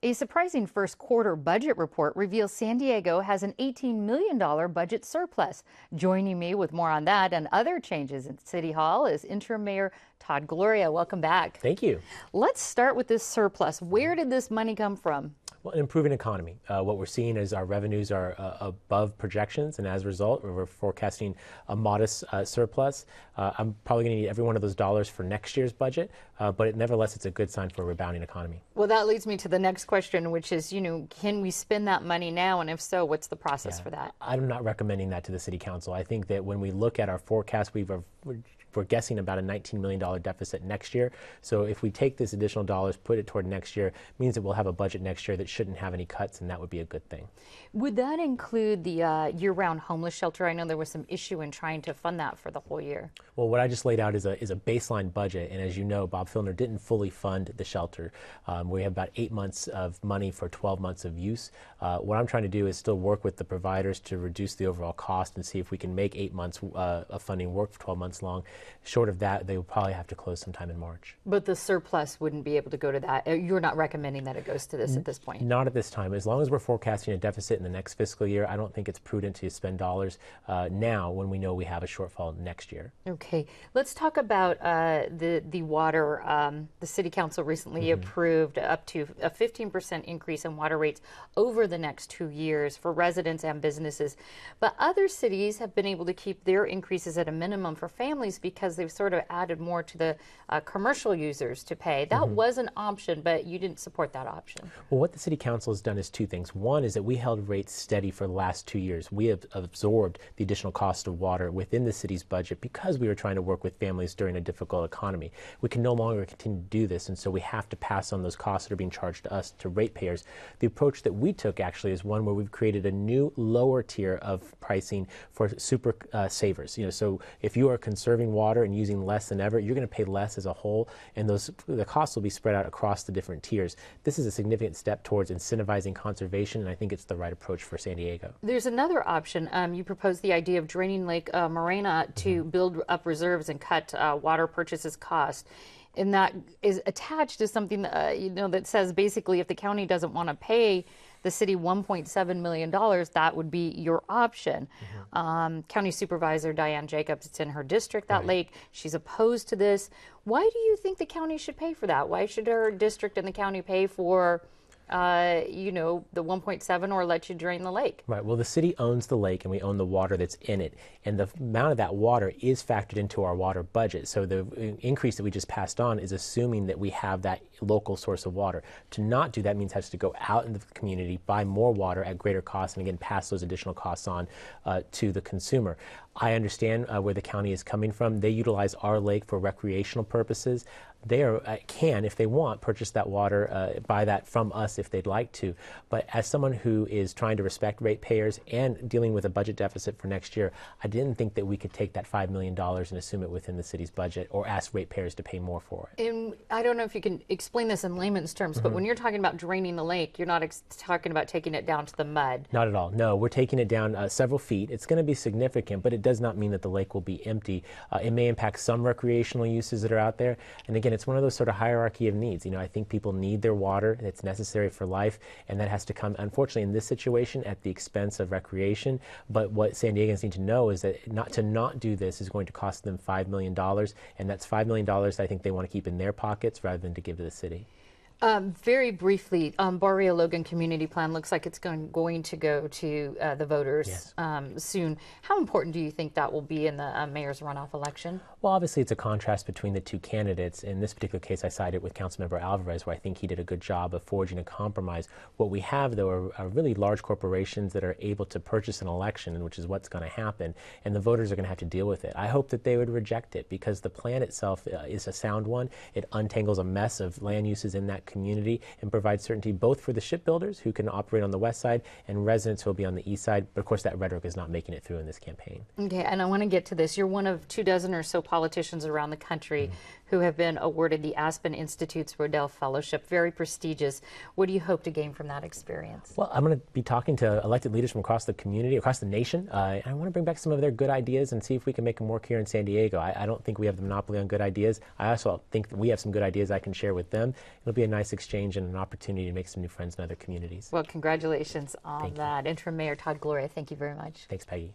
A surprising first quarter budget report reveals San Diego has an $18 million budget surplus. Joining me with more on that and other changes in City Hall is Interim Mayor Todd Gloria. Welcome back. Thank you. Let's start with this surplus. Where did this money come from? Well, an improving economy. What we're seeing is our revenues are above projections, and as a result, we're forecasting a modest surplus. I'm probably going to need every one of those dollars for next year's budget, but nevertheless, it's a good sign for a rebounding economy. Well, that leads me to the next question, which is, can we spend that money now? And if so, what's the process for that? I'm not recommending that to the City Council. I think that when we look at our forecast, we're guessing about a $19 million deficit next year. So if we take this additional dollars, put it toward next year, means that we'll have a budget next year that shouldn't have any cuts, and that would be a good thing. Would that include the year-round homeless shelter? I know there was some issue in trying to fund that for the whole year. Well, what I just laid out is a baseline budget, and as you know, Bob Filner didn't fully fund the shelter. We have about 8 months of money for 12 months of use. What I'm trying to do is still work with the providers to reduce the overall cost and see if we can make 8 months of funding work for 12 months long. Short of that, they will probably have to close sometime in March. But the surplus wouldn't be able to go to that. You're not recommending that it goes to this at this point? Not at this time. As long as we're forecasting a deficit in the next fiscal year, I don't think it's prudent to spend dollars now when we know we have a shortfall next year. Okay. Let's talk about the water. The City Council recently approved up to a 15% increase in water rates over the next 2 years for residents and businesses. But other cities have been able to keep their increases at a minimum for families because they've sort of added more to the commercial users to pay. That was an option, but you didn't support that option. Well, what the City Council has done is two things. One is that we held rates steady for the last 2 years. We have absorbed the additional cost of water within the city's budget because we were trying to work with families during a difficult economy. We can no longer continue to do this, and so we have to pass on those costs that are being charged to us, to ratepayers. The approach that we took actually is one where we've created a new lower tier of pricing for super savers. So if you are conserving water and using less than ever, you're going to pay less as a whole, and the costs will be spread out across the different tiers. This is a significant step towards incentivizing conservation, and I think it's the right approach for San Diego. There's another option. You proposed the idea of draining Lake Morena to build up reserves and cut water purchases cost. And that is attached to something that says basically if the county doesn't want to pay the city $1.7 million, that would be your option. County Supervisor Diane Jacobs, it's in her district, that lake. She's opposed to this. Why do you think the county should pay for that? Why should her district and the county pay for the 1.7 or let you drain the lake? Right. Well, the city owns the lake and we own the water that's in it. And the amount of that water is factored into our water budget. So the increase that we just passed on is assuming that we have that local source of water. To not do that means it has to go out in the community, buy more water at greater cost, and again, pass those additional costs on to the consumer. I understand where the county is coming from. They utilize our lake for recreational purposes. They can, if they want, purchase that water, buy that from us if they'd like to. But as someone who is trying to respect ratepayers and dealing with a budget deficit for next year, I didn't think that we could take that $5 million and assume it within the city's budget or ask ratepayers to pay more for it. And I don't know if you can explain this in layman's terms, but when you're talking about draining the lake, you're not talking about taking it down to the mud. Not at all. No, we're taking it down several feet. It's going to be significant, but it does not mean that the lake will be empty. It may impact some recreational uses that are out there. And again, it's one of those sort of hierarchy of needs. I think people need their water. It's necessary for life, and that has to come, unfortunately, in this situation, at the expense of recreation. But what San Diegans need to know is that not do this is going to cost them $5 million, and that's $5 million I think they want to keep in their pockets rather than to give to the city. Very briefly, Barrio Logan community plan looks like it's going to go to the voters soon. How important do you think that will be in the mayor's runoff election? Well, obviously it's a contrast between the two candidates. In this particular case, I sided with Councilmember Alvarez, where I think he did a good job of forging a compromise. What we have, though, are really large corporations that are able to purchase an election, which is what's going to happen, and the voters are going to have to deal with it. I hope that they would reject it because the plan itself is a sound one. It untangles a mess of land uses in that community and provides certainty both for the shipbuilders who can operate on the west side and residents who will be on the east side. But of course, that rhetoric is not making it through in this campaign. Okay, and I want to get to this. You're one of 24 or so politicians around the country who have been awarded the Aspen Institute's Rodell Fellowship. Very prestigious. What do you hope to gain from that experience? Well, I'm going to be talking to elected leaders from across the community, across the nation. I want to bring back some of their good ideas and see if we can make them work here in San Diego. I don't think we have the monopoly on good ideas. I also think that we have some good ideas I can share with them. It'll be a nice exchange and an opportunity to make some new friends in other communities. Well, congratulations on Thank you. that. Interim Mayor Todd Gloria, thank you very much. Thanks, Peggy.